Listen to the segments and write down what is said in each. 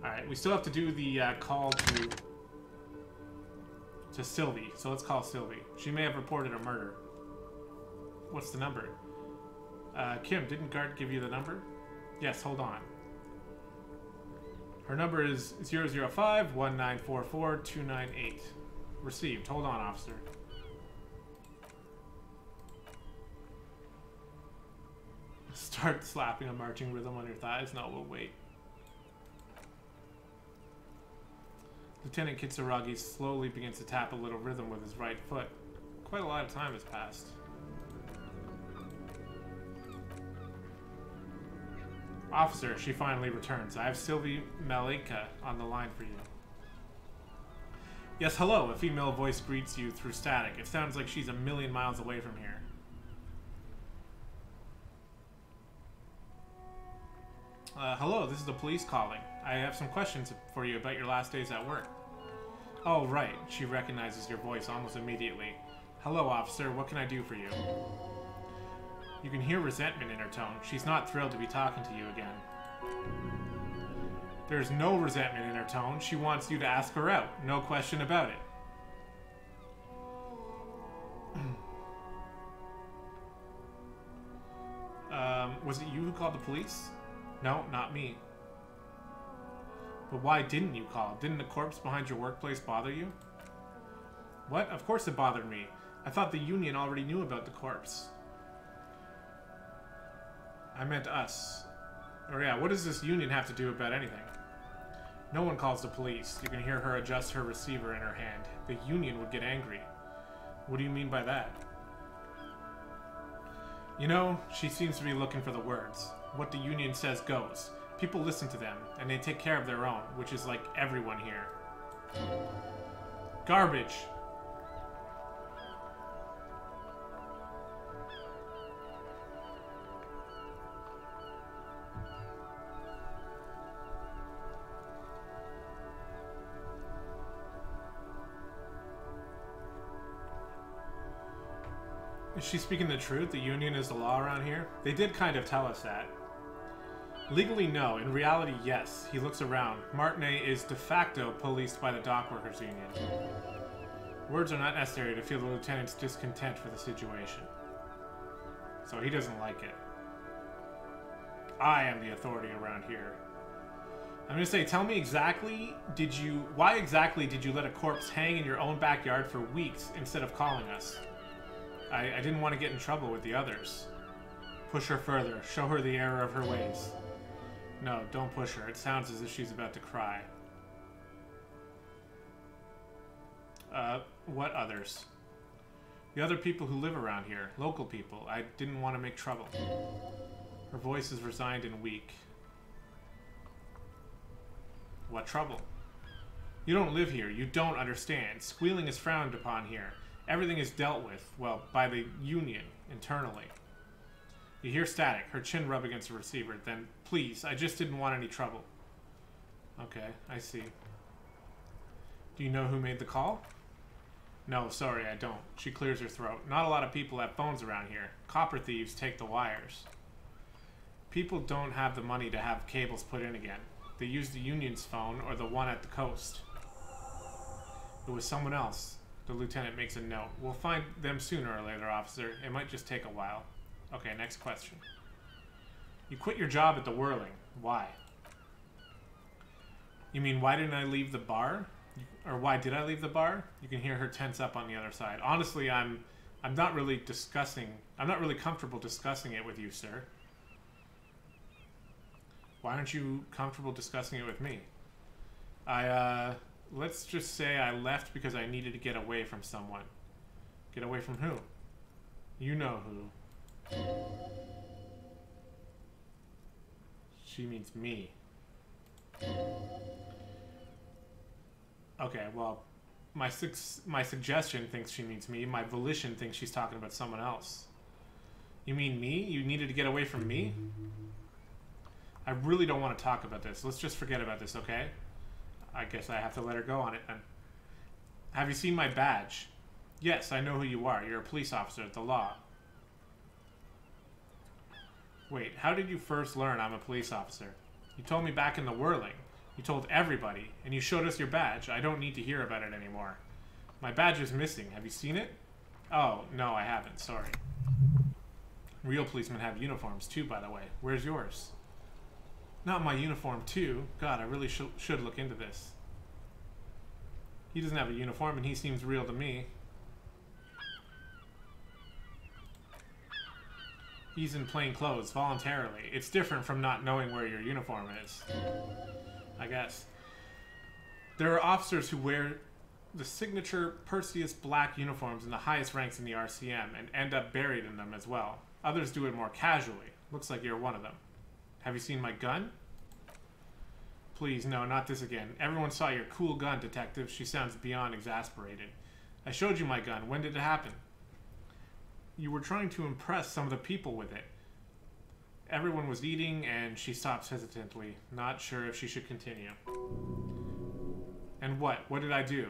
Alright, we still have to do the call to Sylvie. So let's call Sylvie. She may have reported a murder. What's the number? Kim, didn't Gart give you the number? Yes, hold on. Her number is 005-1944-298. Received. Hold on, officer. Start slapping a marching rhythm on your thighs? No, we'll wait. Lieutenant Kitsuragi slowly begins to tap a little rhythm with his right foot. Quite a lot of time has passed. Officer, she finally returns. I have Sylvie Malika on the line for you. Yes, hello. A female voice greets you through static. It sounds like she's a million miles away from here. Hello, this is the police calling. I have some questions for you about your last days at work. Oh, right. She recognizes your voice almost immediately. Hello, officer. What can I do for you? You can hear resentment in her tone. She's not thrilled to be talking to you again. There's no resentment in her tone. She wants you to ask her out. No question about it. Was it you who called the police? No, not me. But why didn't you call? Didn't the corpse behind your workplace bother you? What? Of course it bothered me. I thought the union already knew about the corpse. I meant us. Or yeah, what does this union have to do about anything? No one calls the police. You can hear her adjust her receiver in her hand. The union would get angry. What do you mean by that? You know, she seems to be looking for the words. What the union says goes. People listen to them, and they take care of their own, which is like everyone here. Garbage! Is she speaking the truth? The union is the law around here? They did kind of tell us that. Legally, no. In reality, yes. He looks around. Martinet is de facto policed by the dock workers union. Words are not necessary to feel the lieutenant's discontent for the situation. So he doesn't like it. I am the authority around here. I'm gonna say, tell me exactly, why exactly did you let a corpse hang in your own backyard for weeks instead of calling us? I didn't want to get in trouble with the others. Push her further. Show her the error of her ways. No, don't push her. It sounds as if she's about to cry. What others? The other people who live around here. Local people. I didn't want to make trouble. Her voice is resigned and weak. What trouble? You don't live here. You don't understand. Squealing is frowned upon here. Everything is dealt with, well, by the union, internally. You hear static, her chin rub against the receiver. Then, please, I just didn't want any trouble. Okay, I see. Do you know who made the call? No, sorry, I don't. She clears her throat. Not a lot of people have phones around here. Copper thieves take the wires. People don't have the money to have cables put in again. They use the union's phone or the one at the coast. It was someone else. The lieutenant makes a note. We'll find them sooner or later, officer. It might just take a while. Okay, next question. You quit your job at the Whirling. Why? You mean, why didn't I leave the bar? Or why did I leave the bar? You can hear her tense up on the other side. Honestly, I'm not really comfortable discussing it with you, sir. Why aren't you comfortable discussing it with me? Let's just say I left because I needed to get away from someone. Get away from who? You know who. She means me. Okay, well, my suggestion thinks she means me. My volition thinks she's talking about someone else. You mean me? You needed to get away from me? I really don't want to talk about this. Let's just forget about this, okay? I guess I have to let her go on it then. Have you seen my badge? Yes, I know who you are. You're a police officer at the law. Wait, how did you first learn I'm a police officer? You told me back in the Whirling. You told everybody, and you showed us your badge. I don't need to hear about it anymore. My badge is missing. Have you seen it? Oh, no, I haven't. Sorry. Real policemen have uniforms, too, by the way. Where's yours? Not my uniform, too. God, I really should look into this. He doesn't have a uniform, and he seems real to me. He's in plain clothes, voluntarily. It's different from not knowing where your uniform is. I guess. There are officers who wear the signature Perseus black uniforms in the highest ranks in the RCM and end up buried in them as well. Others do it more casually. Looks like you're one of them. Have you seen my gun? Please, no, not this again. Everyone saw your cool gun, detective. She sounds beyond exasperated. I showed you my gun. When did it happen? You were trying to impress some of the people with it. Everyone was eating, and she stops hesitantly, not sure if she should continue. And what? What did I do?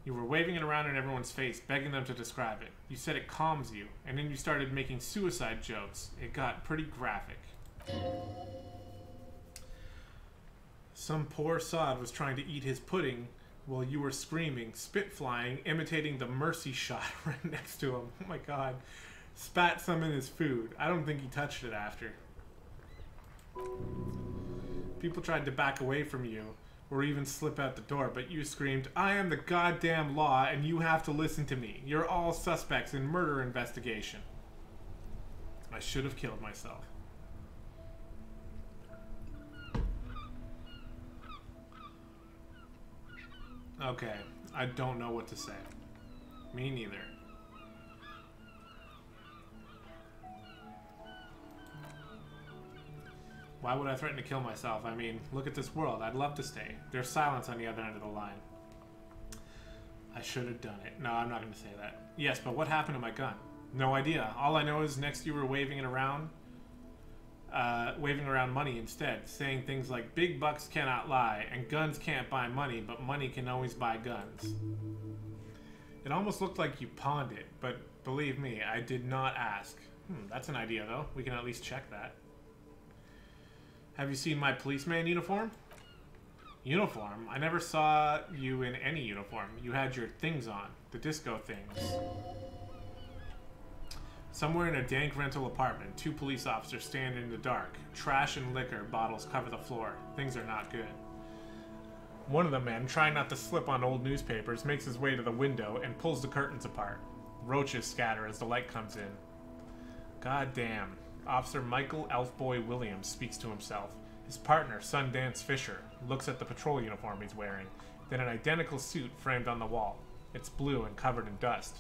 You were waving it around in everyone's face, begging them to describe it. You said it calms you, and then you started making suicide jokes. It got pretty graphic. Some poor sod was trying to eat his pudding while you were screaming, spit flying, imitating the mercy shot right next to him. Oh my god. Spat some in his food. I don't think he touched it after. People tried to back away from you, or even slip out the door, but you screamed, I am the goddamn law, and you have to listen to me. You're all suspects in murder investigation. I should have killed myself. Okay, I don't know what to say. Me neither. Why would I threaten to kill myself? I mean, look at this world. I'd love to stay. There's silence on the other end of the line. I should have done it. No, I'm not going to say that. Yes, but what happened to my gun? No idea. All I know is next you were waving it around. Waving around money instead. Saying things like, big bucks cannot lie, and guns can't buy money, but money can always buy guns. It almost looked like you pawned it, but believe me, I did not ask. That's an idea, though. We can at least check that. Have you seen my policeman uniform? Uniform? I never saw you in any uniform. You had your things on. The disco things. Somewhere in a dank rental apartment, 2 police officers stand in the dark. Trash and liquor bottles cover the floor. Things are not good. One of the men, trying not to slip on old newspapers, makes his way to the window and pulls the curtains apart. Roaches scatter as the light comes in. God damn. Officer Michael Elfboy Williams speaks to himself. His partner, Sundance Fisher, looks at the patrol uniform he's wearing, then an identical suit framed on the wall. It's blue and covered in dust.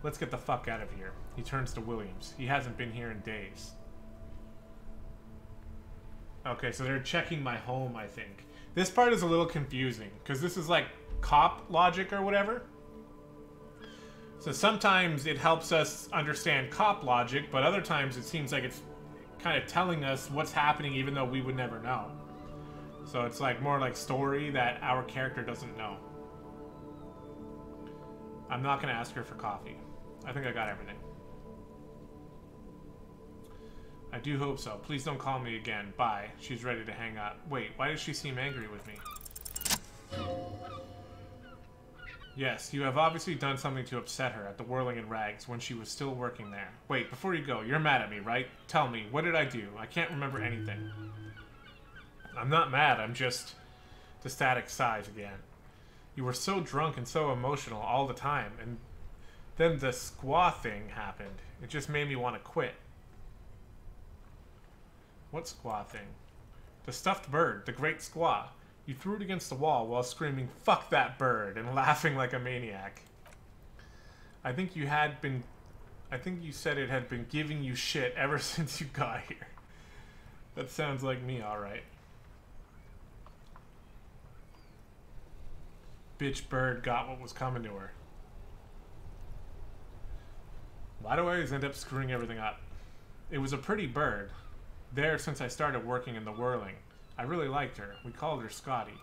Let's get the fuck out of here. He turns to Williams. He hasn't been here in days. Okay, so they're checking my home, I think. This part is a little confusing, because this is like cop logic or whatever. So sometimes it helps us understand cop logic, but other times it seems like it's kind of telling us what's happening even though we would never know. So it's like more like story that our character doesn't know. I'm not going to ask her for coffee. I think I got everything. I do hope so. Please don't call me again. Bye. She's ready to hang up. Wait, why does she seem angry with me? Yes, you have obviously done something to upset her at the Whirling in Rags when she was still working there. Wait, before you go, you're mad at me, right? Tell me, what did I do? I can't remember anything. I'm not mad, I'm just... The static sighs again. You were so drunk and so emotional all the time, and then the squaw thing happened. It just made me want to quit. What squaw thing? The stuffed bird, the great squaw. You threw it against the wall while screaming, "Fuck that bird," and laughing like a maniac. I think you said it had been giving you shit ever since you got here. That sounds like me, alright. Bitch bird got what was coming to her. Why do I always end up screwing everything up? It was a pretty bird. There since I started working in the Whirling. I really liked her. We called her Scotty.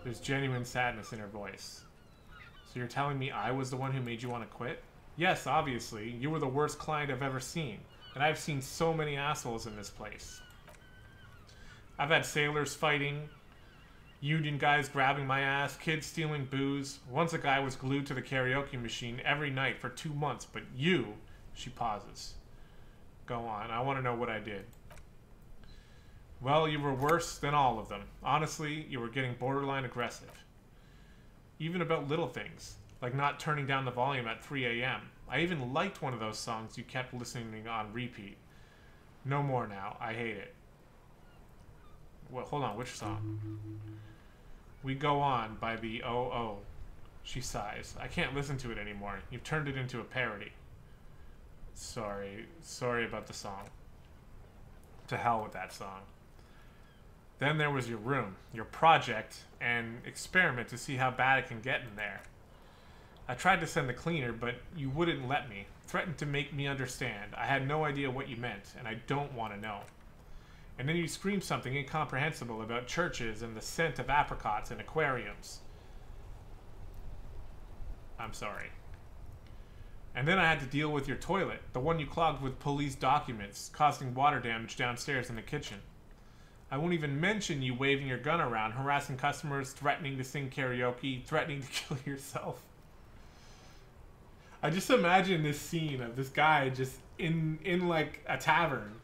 There's genuine sadness in her voice. So you're telling me I was the one who made you want to quit? Yes, obviously. You were the worst client I've ever seen. And I've seen so many assholes in this place. I've had sailors fighting, union guys grabbing my ass, kids stealing booze. Once a guy was glued to the karaoke machine every night for 2 months, but you, she pauses. Go on, I want to know what I did. Well, you were worse than all of them. Honestly, you were getting borderline aggressive. Even about little things, like not turning down the volume at 3 a.m. I even liked one of those songs you kept listening on repeat. No more now. I hate it. Well, hold on, which song? We Go On by the O.O. She sighs. I can't listen to it anymore. You've turned it into a parody. Sorry about the song. To hell with that song. Then there was your room, your project, and experiment to see how bad it can get in there. I tried to send the cleaner, but you wouldn't let me. Threatened to make me understand. I had no idea what you meant, and I don't want to know. And then you screamed something incomprehensible about churches and the scent of apricots and aquariums. I'm sorry. And then I had to deal with your toilet, the one you clogged with police documents, causing water damage downstairs in the kitchen. I won't even mention you waving your gun around, harassing customers, threatening to sing karaoke, threatening to kill yourself. I just imagine this scene of this guy just in like a tavern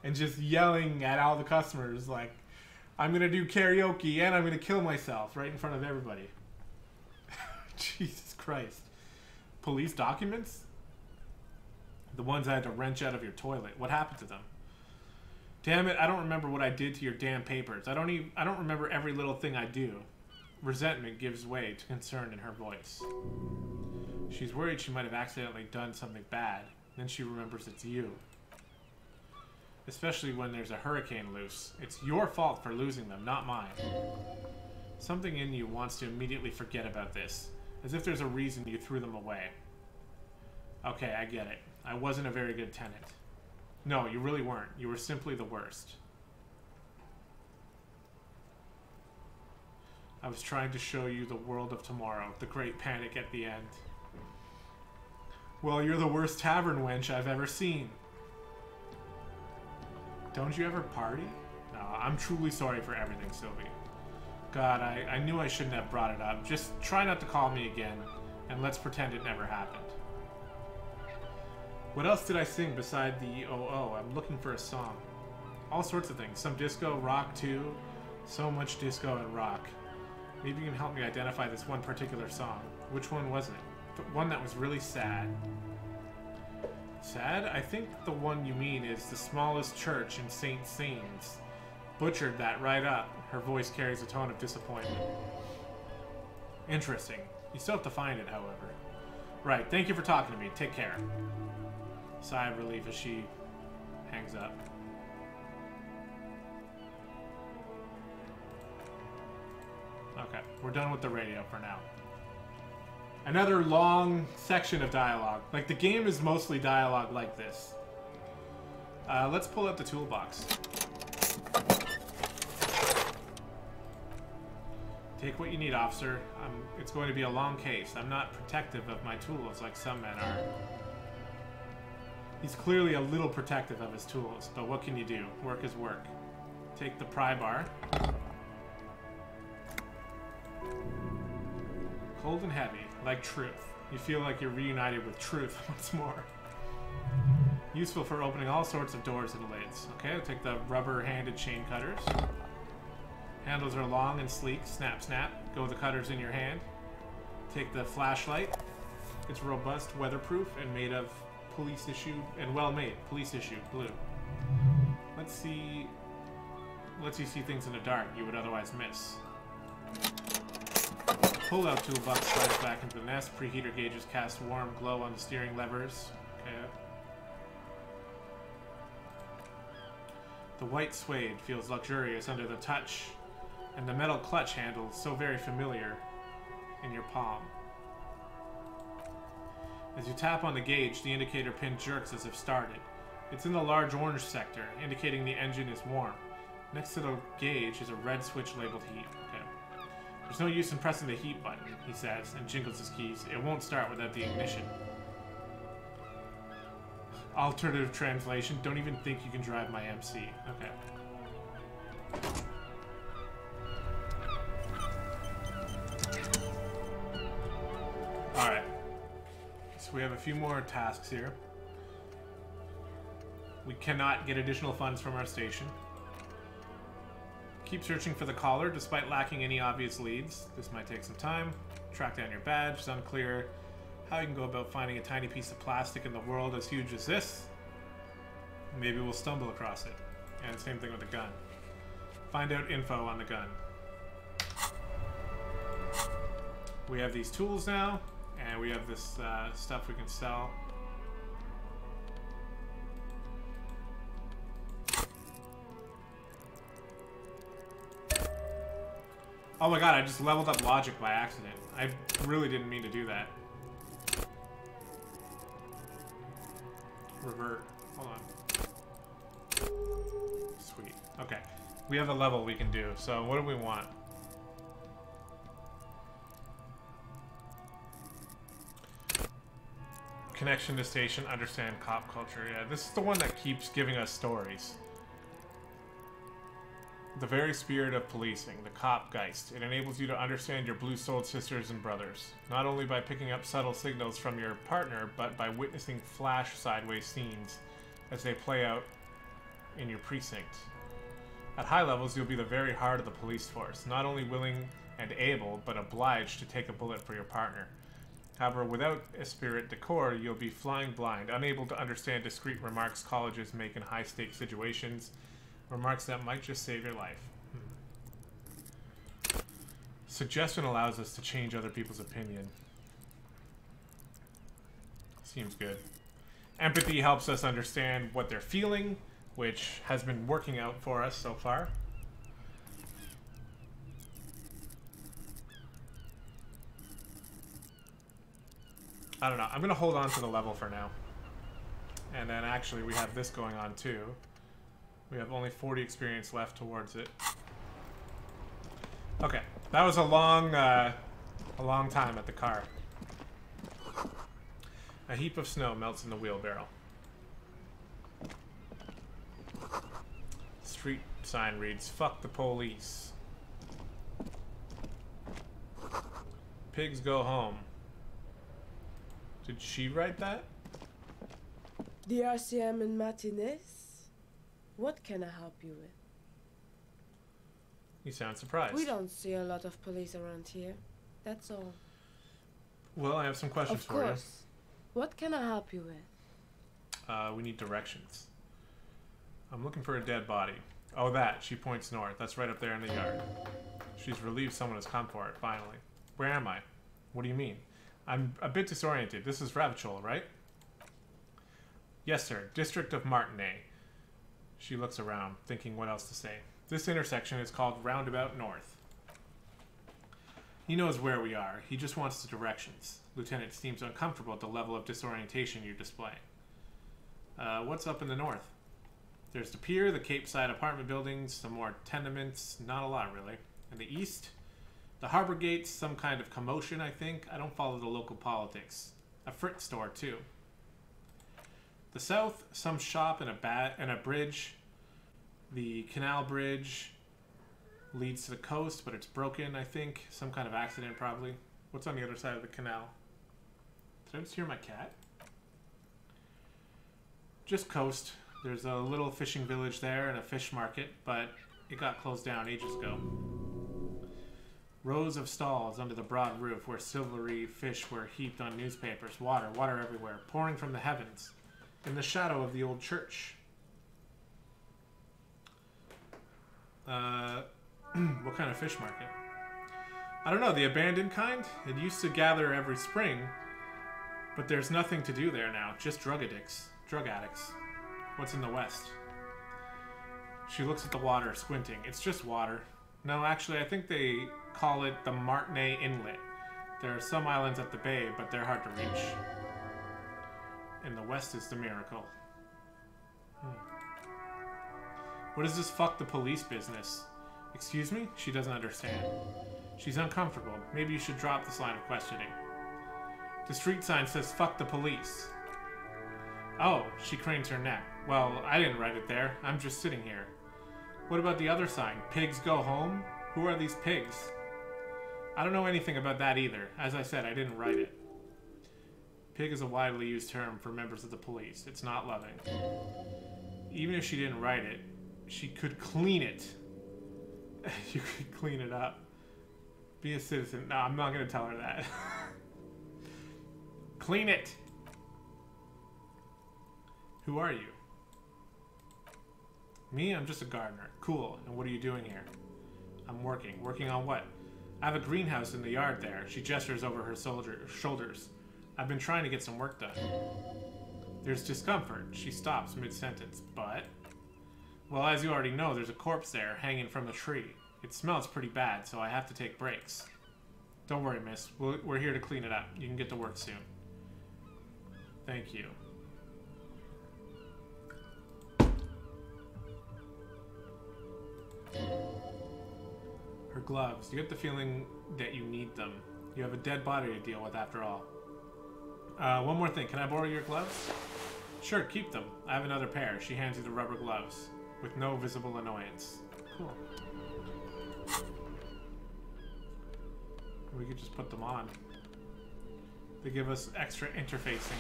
and just yelling at all the customers like, I'm gonna do karaoke and I'm gonna kill myself right in front of everybody. Jesus Christ. Police documents? The ones I had to wrench out of your toilet. What happened to them? Damn it, I don't remember what I did to your damn papers. I don't remember every little thing I do. Resentment gives way to concern in her voice. She's worried she might have accidentally done something bad. Then she remembers it's you. Especially when there's a hurricane loose. It's your fault for losing them, not mine. Something in you wants to immediately forget about this. As if there's a reason you threw them away. Okay, I get it. I wasn't a very good tenant. No, you really weren't. You were simply the worst. I was trying to show you the world of tomorrow, the great panic at the end. Well, you're the worst tavern wench I've ever seen. Don't you ever party? No, I'm truly sorry for everything, Sylvie. God, I knew I shouldn't have brought it up. Just try not to call me again, and let's pretend it never happened. What else did I sing beside the O.O.? I'm looking for a song. All sorts of things. Some disco, rock too. So much disco and rock. Maybe you can help me identify this one particular song. Which one was it? The one that was really sad. Sad? I think the one you mean is The Smallest Church in St. Sains. Butchered that right up. Her voice carries a tone of disappointment. Interesting. You still have to find it, however. Right, thank you for talking to me. Take care. Sigh of relief as she hangs up. Okay, we're done with the radio for now. Another long section of dialogue. Like, the game is mostly dialogue like this. Let's pull out the toolbox. Take what you need, officer. It's going to be a long case. I'm not protective of my tools like some men are. He's clearly a little protective of his tools, but what can you do? Work is work. Take the pry bar. Cold and heavy, like truth. You feel like you're reunited with truth once more. Useful for opening all sorts of doors and lids. Okay, I'll take the rubber-handed chain cutters. Handles are long and sleek. Snap, snap. Go with the cutters in your hand. Take the flashlight. It's robust, weatherproof, and made of police issue, and well made. Police issue, blue. Let's see. Lets you see things in the dark you would otherwise miss. Pull-out toolbox slides back into the nest. Preheater gauges cast warm glow on the steering levers. Okay. The white suede feels luxurious under the touch, and the metal clutch handle so very familiar in your palm. As you tap on the gauge, the indicator pin jerks as if started. It's in the large orange sector, indicating the engine is warm. Next to the gauge is a red switch labeled heat. Okay. There's no use in pressing the heat button, he says, and jingles his keys. It won't start without the ignition. Alternative translation, don't even think you can drive my MC. Okay. Alright. So we have a few more tasks here. We cannot get additional funds from our station. Keep searching for the caller despite lacking any obvious leads. This might take some time. Track down your badge. It's unclear how you can go about finding a tiny piece of plastic in the world as huge as this. Maybe we'll stumble across it. And same thing with the gun. Find out info on the gun. We have these tools now, and we have this stuff we can sell. Oh my god, I just leveled up logic by accident. I really didn't mean to do that. Revert. Hold on. Sweet. Okay. We have a level we can do. So what do we want? Connection to station, understand cop culture. Yeah, this is the one that keeps giving us stories. The very spirit of policing, the cop geist. It enables you to understand your blue-souled sisters and brothers, not only by picking up subtle signals from your partner, but by witnessing flash sideways scenes as they play out in your precinct. At high levels, you'll be the very heart of the police force, not only willing and able, but obliged to take a bullet for your partner. However, without esprit de corps, you'll be flying blind, unable to understand discreet remarks colleges make in high-stakes situations, remarks that might just save your life. Suggestion allows us to change other people's opinion. Seems good. Empathy helps us understand what they're feeling, which has been working out for us so far. I don't know. I'm going to hold on to the level for now. And then actually we have this going on too. We have only 40 experience left towards it. Okay. That was a long time at the car. A heap of snow melts in the wheelbarrow. Street sign reads, "Fuck the police. Pigs go home." Did she write that? The RCM in Martinez? What can I help you with? You sound surprised. We don't see a lot of police around here. That's all. Well, I have some questions for you. Of course. What can I help you with? We need directions. I'm looking for a dead body. Oh, that. She points north. That's right up there in the yard. She's relieved someone has come for it, finally. Where am I? What do you mean? I'm a bit disoriented. This is Ravachol, right? Yes, sir. District of Martinez. She looks around, thinking what else to say. This intersection is called Roundabout North. He knows where we are. He just wants the directions. Lieutenant seems uncomfortable at the level of disorientation you display. What's up in the north? There's the pier, the Cape Side apartment buildings, some more tenements. Not a lot, really. In the east, the harbor gates, some kind of commotion, I think. I don't follow the local politics. A Fritz store, too. The south, some shop and a bridge. The canal bridge leads to the coast, but it's broken, I think. Some kind of accident, probably. What's on the other side of the canal? Did I just hear my cat? Just coast. There's a little fishing village there and a fish market, but it got closed down ages ago. Rows of stalls under the broad roof where silvery fish were heaped on newspapers. Water, water everywhere, pouring from the heavens. In the shadow of the old church. What kind of fish market? I don't know, the abandoned kind? It used to gather every spring, but there's nothing to do there now. Just drug addicts. What's in the west? She looks at the water, squinting. It's just water. No, actually, I think they call it the Martinez Inlet. There are some islands at the bay, but they're hard to reach. In the west is the miracle. What is this fuck the police business? Excuse me? She doesn't understand. She's uncomfortable. Maybe you should drop this line of questioning. The street sign says fuck the police. Oh, she cranes her neck. Well, I didn't write it there. I'm just sitting here. What about the other sign? Pigs go home? Who are these pigs? I don't know anything about that either. As I said, I didn't write it. Pig is a widely used term for members of the police. It's not loving. Even if she didn't write it, she could clean it. You could clean it up. Be a citizen. No, I'm not going to tell her that. Clean it! Who are you? Me? I'm just a gardener. Cool. And what are you doing here? I'm working. Working on what? I have a greenhouse in the yard there. She gestures over her shoulders. I've been trying to get some work done. There's discomfort. She stops mid-sentence. But? Well, as you already know, there's a corpse there hanging from the tree. It smells pretty bad, so I have to take breaks. Don't worry, miss. We're here to clean it up. You can get to work soon. Thank you. Her gloves. You get the feeling that you need them. You have a dead body to deal with after all. One more thing. Can I borrow your gloves? Sure, keep them. I have another pair. She hands you the rubber gloves. With no visible annoyance. Cool. We could just put them on. They give us extra interfacing.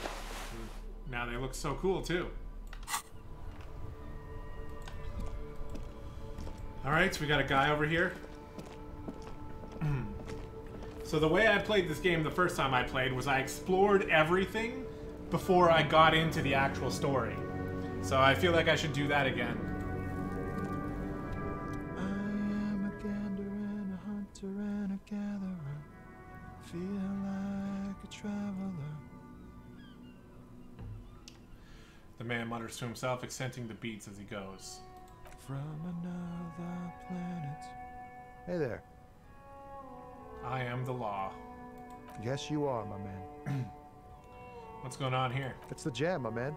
And now they look so cool, too. Alright, so we got a guy over here. So the way I played this game the first time I played was I explored everything before I got into the actual story. So I feel like I should do that again. I am a gander and a hunter and a gatherer. Feel like a traveler. The man mutters to himself, accenting the beats as he goes. From another planet. Hey there. I am the law. Yes, you are, my man. What's going on here? It's the jam, my man.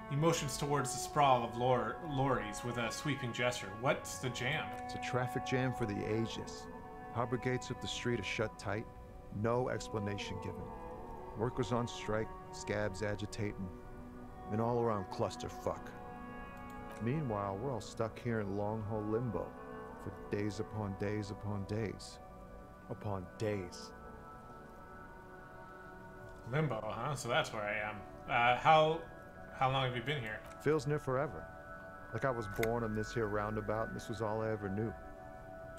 He motions towards the sprawl of lorries with a sweeping gesture. What's the jam? It's a traffic jam for the ages. Harbor gates of the street are shut tight. No explanation given. Workers on strike, scabs agitating, an all-around clusterfuck. Meanwhile, we're all stuck here in long-haul limbo for days upon days upon days. Upon days. Limbo, huh? So that's where I am. How long have you been here? Feels near forever. Like I was born on this here roundabout and this was all I ever knew.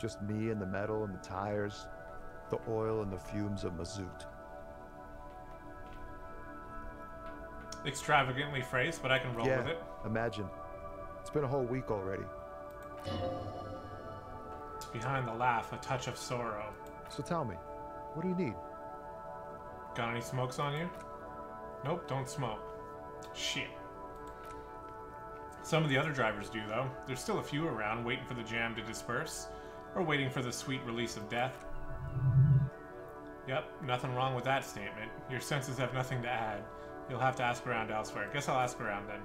Just me and the metal and the tires, the oil and the fumes of mazout. Extravagantly phrased, but I can roll with it. Imagine. It's been a whole week already. Behind the laugh, a touch of sorrow. So tell me, what do you need? Got any smokes on you? Nope, don't smoke. Shit. Some of the other drivers do, though. There's still a few around, waiting for the jam to disperse, or waiting for the sweet release of death. Yep, nothing wrong with that statement. Your senses have nothing to add. You'll have to ask around elsewhere. Guess I'll ask around then.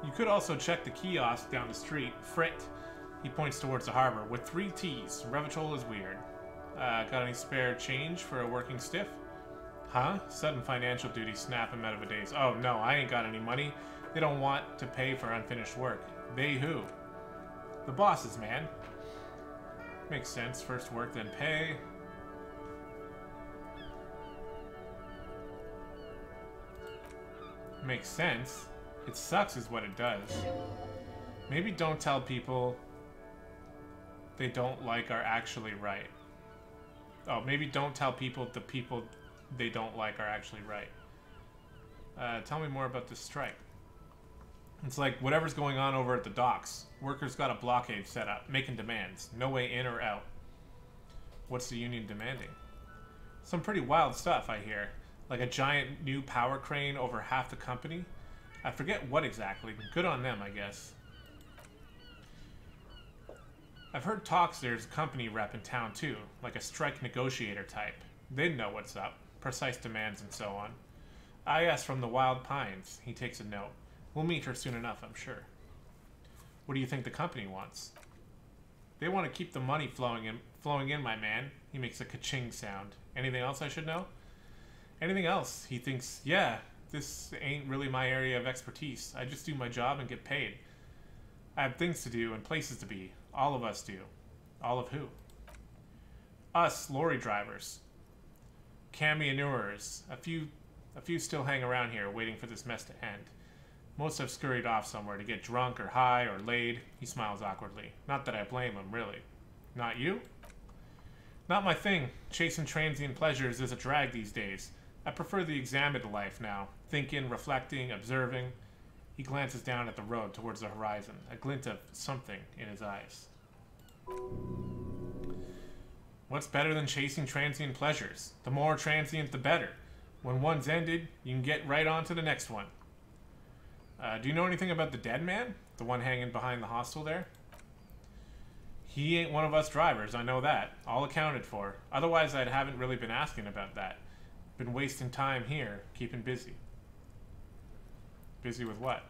You could also check the kiosk down the street. Frit. He points towards the harbor. With 3 T's. Revachol is weird. Got any spare change for a working stiff? Huh? Sudden financial duties snap him out of a daze. Oh, no, I ain't got any money. They don't want to pay for unfinished work. They who? The bosses, man. Makes sense. First work, then pay. Makes sense. It sucks is what it does. Maybe don't tell people they don't like are actually right. Oh, maybe don't tell people the people they don't like are actually right. Tell me more about this strike. It's like whatever's going on over at the docks. Workers got a blockade set up, making demands. No way in or out. What's the union demanding? Some pretty wild stuff, I hear. Like a giant new power crane over half the company. I forget what exactly. Good on them, I guess. I've heard talks there's a company rep in town too, like a strike negotiator type. They'd know what's up, precise demands and so on. I asked from the Wild Pines. He takes a note. We'll meet her soon enough, I'm sure. What do you think the company wants? They want to keep the money flowing in, my man. He makes a ka-ching sound. Anything else I should know? Anything else? He thinks, yeah, This ain't really my area of expertise. I just do my job and get paid. I have things to do and places to be. All of us do. All of who? Us, lorry drivers. Camioneurs. A few still hang around here, waiting for this mess to end. Most have scurried off somewhere to get drunk or high or laid. He smiles awkwardly. Not that I blame him, really. Not you? Not my thing. Chasing transient pleasures is a drag these days. I prefer the examined life now. Thinking, reflecting, observing. He glances down at the road towards the horizon, a glint of something in his eyes. What's better than chasing transient pleasures? The more transient, the better. When one's ended, you can get right on to the next one. Do you know anything about the dead man? The one hanging behind the hostel there? He ain't one of us drivers, I know that. All accounted for. Otherwise, I haven't really been asking about that. Been wasting time here, keeping busy. Busy with what?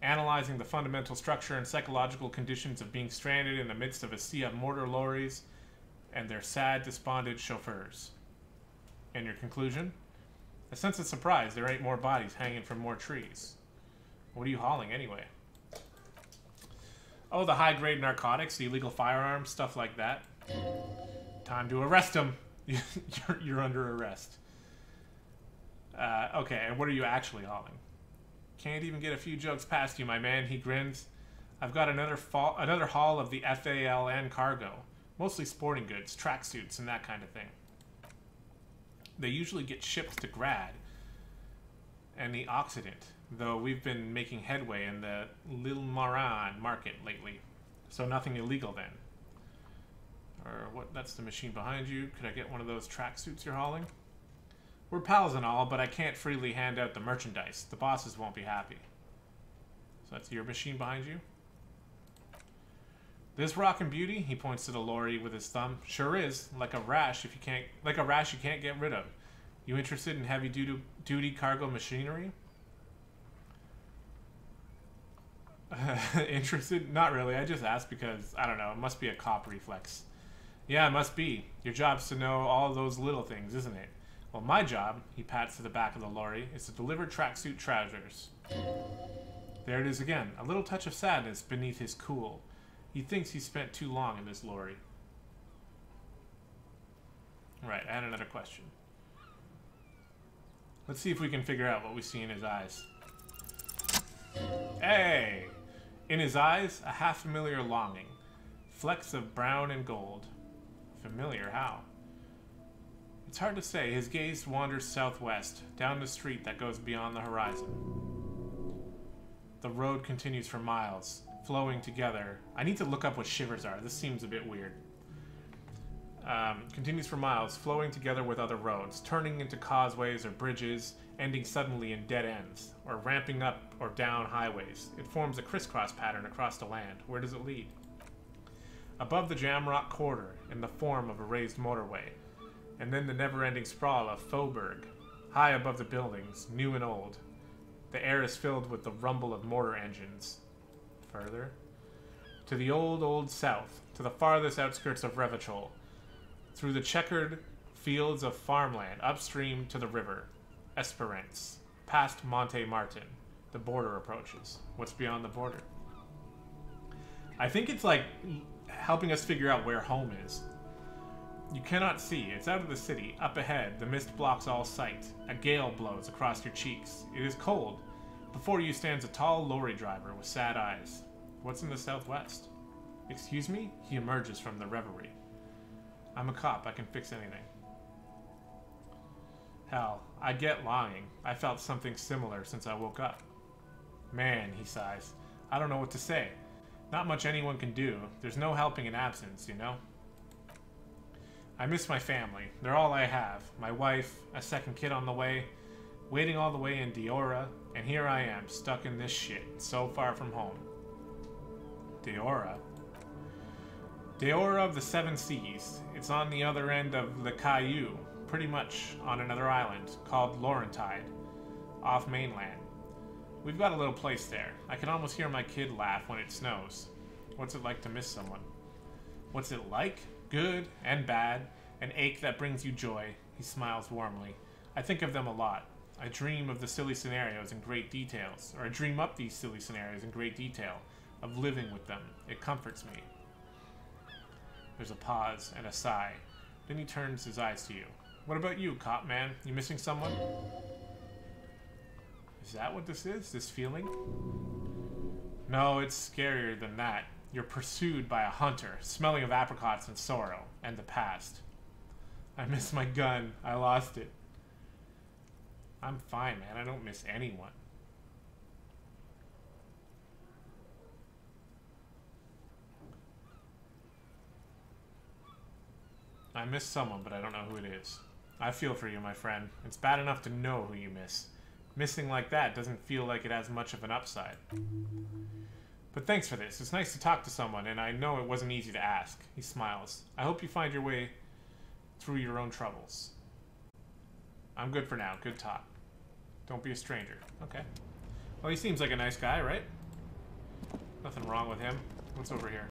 Analyzing the fundamental structure and psychological conditions of being stranded in the midst of a sea of mortar lorries and their sad, despondent chauffeurs. And your conclusion? A sense of surprise there ain't more bodies hanging from more trees. What are you hauling anyway? Oh, the high-grade narcotics, the illegal firearms, stuff like that. Time to arrest him. You're under arrest. Okay, and what are you actually hauling? Can't even get a few jokes past you, my man, he grins. I've got another haul of the FALN cargo. Mostly sporting goods, tracksuits, and that kind of thing. They usually get shipped to Grad and the Occident, though we've been making headway in the Lille Marin market lately. So nothing illegal then. Or what? That's the machine behind you. Could I get one of those tracksuits you're hauling? We're pals and all, but I can't freely hand out the merchandise. The bosses won't be happy. So that's your machine behind you? This rockin' beauty, he points to the lorry with his thumb. Sure is, like a rash you can't get rid of. You interested in heavy duty cargo machinery? Interested? Not really. I just asked because, I don't know, it must be a cop reflex. Yeah, it must be. Your job's to know all those little things, isn't it? Well, my job, he pats to the back of the lorry, is to deliver tracksuit trousers. There it is again, a little touch of sadness beneath his cool. He thinks he spent too long in this lorry. Right, I had another question. Let's see if we can figure out what we see in his eyes. Hey! In his eyes, a half-familiar longing. Flecks of brown and gold. Familiar how? It's hard to say. His gaze wanders southwest, down the street that goes beyond the horizon. The road continues for miles, flowing together. I need to look up what shivers are. This seems a bit weird. Continues for miles, flowing together with other roads, turning into causeways or bridges, ending suddenly in dead ends, or ramping up or down highways. It forms a crisscross pattern across the land. Where does it lead? Above the Jamrock Quarter, in the form of a raised motorway, and then the never-ending sprawl of Faubourg, high above the buildings, new and old. The air is filled with the rumble of mortar engines. Further, to the old south, to the farthest outskirts of Revachol, through the checkered fields of farmland, upstream to the river, Esperance, past Monte Martin. The border approaches. What's beyond the border? I think it's like helping us figure out where home is. You cannot see. It's out of the city. Up ahead, the mist blocks all sight. A gale blows across your cheeks. It is cold. Before you stands a tall lorry driver with sad eyes. What's in the southwest? Excuse me? He emerges from the reverie. I'm a cop. I can fix anything. Hell, I get longing. I felt something similar since I woke up. Man, he sighs. I don't know what to say. Not much anyone can do. There's no helping in absence, you know? I miss my family. They're all I have. My wife, a second kid on the way, waiting all the way in Deora, and here I am, stuck in this shit, so far from home. Deora? Deora of the Seven Seas. It's on the other end of Le Caillou, pretty much on another island, called Laurentide, off mainland. We've got a little place there. I can almost hear my kid laugh when it snows. What's it like to miss someone? What's it like? Good and bad, an ache that brings you joy. He smiles warmly. I think of them a lot. I dream of the silly scenarios in great details, or I dream up these silly scenarios in great detail, of living with them. It comforts me. There's a pause and a sigh. Then he turns his eyes to you. What about you, cop man? You missing someone? Is that what this is? This feeling? No, it's scarier than that. You're pursued by a hunter, smelling of apricots and sorrow, and the past. I miss my gun. I lost it. I'm fine, man. I don't miss anyone. I miss someone, but I don't know who it is. I feel for you, my friend. It's bad enough to know who you miss. Missing like that doesn't feel like it has much of an upside. But thanks for this. It's nice to talk to someone, and I know it wasn't easy to ask. He smiles. I hope you find your way through your own troubles. I'm good for now. Good talk. Don't be a stranger. Okay. Well, he seems like a nice guy, right? Nothing wrong with him. What's over here?